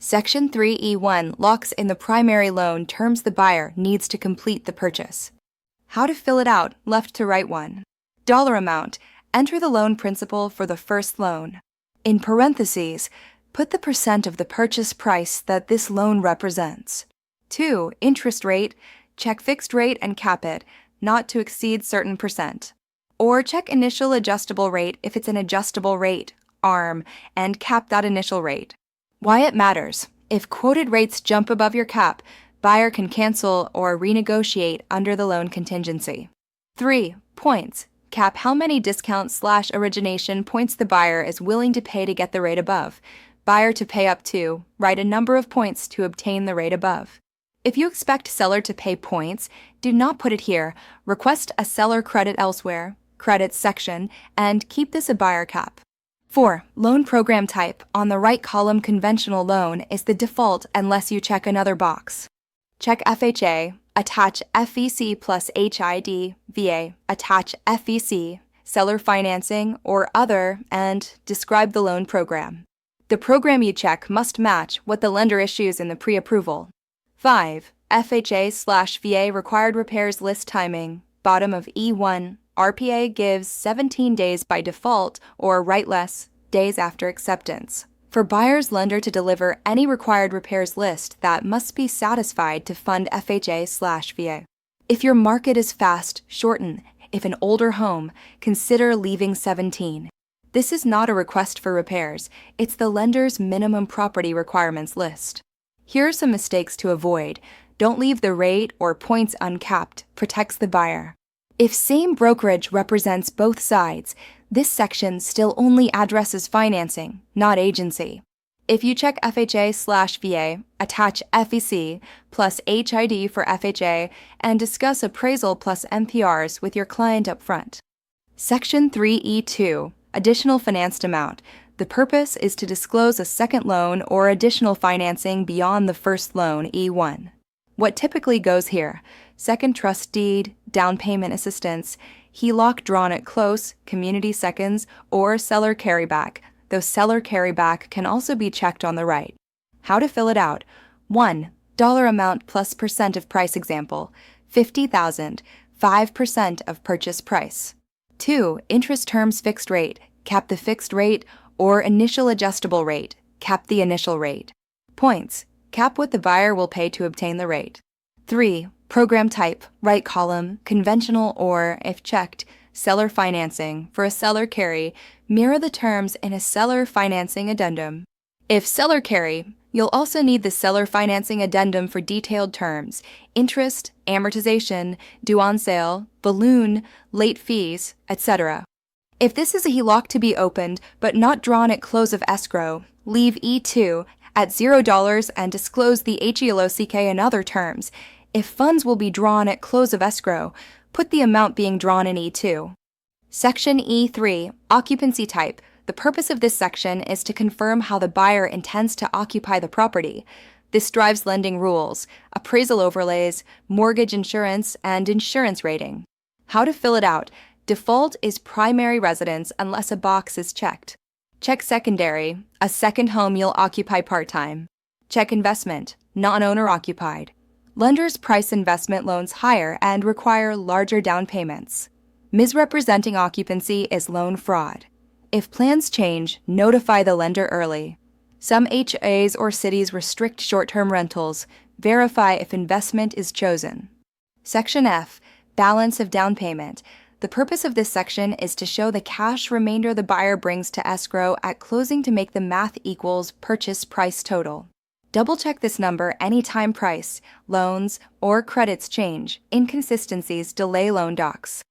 Section 3E1 locks in the primary loan terms the buyer needs to complete the purchase. How to fill it out, left to right one. Dollar amount. Enter the loan principal for the first loan. In parentheses, put the percent of the purchase price that this loan represents. 2. Interest rate. Check fixed rate and cap it, not to exceed certain percent. Or check initial adjustable rate if it's an adjustable rate, ARM, and cap that initial rate. Why it matters. If quoted rates jump above your cap, buyer can cancel or renegotiate under the loan contingency. 3. Points. Cap how many discount/origination points the buyer is willing to pay to get the rate above. Buyer to pay up to, write a number of points to obtain the rate above. If you expect seller to pay points, do not put it here. Request a seller credit elsewhere, credits section, and keep this a buyer cap. 4. Loan program type. On the right column, conventional loan is the default unless you check another box. Check FHA, attach FEC plus HID, VA, attach FEC, seller financing, or other, and describe the loan program. The program you check must match what the lender issues in the pre-approval. 5. FHA/VA required repairs list timing. Bottom of E1. RPA gives 17 days by default or write less days after acceptance. For buyer's lender to deliver any required repairs list that must be satisfied to fund FHA/VA. If your market is fast, shorten. If an older home, consider leaving 17. This is not a request for repairs. It's the lender's minimum property requirements list. Here are some mistakes to avoid. Don't leave the rate or points uncapped. Protects the buyer. If same brokerage represents both sides, this section still only addresses financing, not agency. If you check FHA/VA, attach FEC plus HID for FHA, and discuss appraisal plus MPRs with your client up front. Section 3E2, additional financed amount. The purpose is to disclose a second loan or additional financing beyond the first loan, E1. What typically goes here: second trust deed, down payment assistance, HELOC drawn at close, community seconds, or seller carryback, though seller carryback can also be checked on the right. How to fill it out. 1. Dollar amount plus percent of price example, $50,000, 5% of purchase price. 2. Interest terms fixed rate, cap the fixed rate, or initial adjustable rate, cap the initial rate. Points. Cap what the buyer will pay to obtain the rate. 3. Program type, right column, conventional or, if checked, seller financing. For a seller carry, mirror the terms in a seller financing addendum. If seller carry, you'll also need the seller financing addendum for detailed terms, interest, amortization, due on sale, balloon, late fees, etc. If this is a HELOC to be opened but not drawn at close of escrow, leave E2 at $0 and disclose the HELOC and other terms. If funds will be drawn at close of escrow, put the amount being drawn in E2. Section E3, occupancy type. The purpose of this section is to confirm how the buyer intends to occupy the property. This drives lending rules, appraisal overlays, mortgage insurance, and insurance rating. How to fill it out. Default is primary residence unless a box is checked. Check secondary, a second home you'll occupy part-time. Check investment, non-owner occupied. Lenders price investment loans higher and require larger down payments. Misrepresenting occupancy is loan fraud. If plans change, notify the lender early. Some HOAs or cities restrict short-term rentals. Verify if investment is chosen. Section F, balance of down payment. The purpose of this section is to show the cash remainder the buyer brings to escrow at closing to make the math equals purchase price total. Double-check this number anytime price, loans, or credits change. Inconsistencies delay loan docs.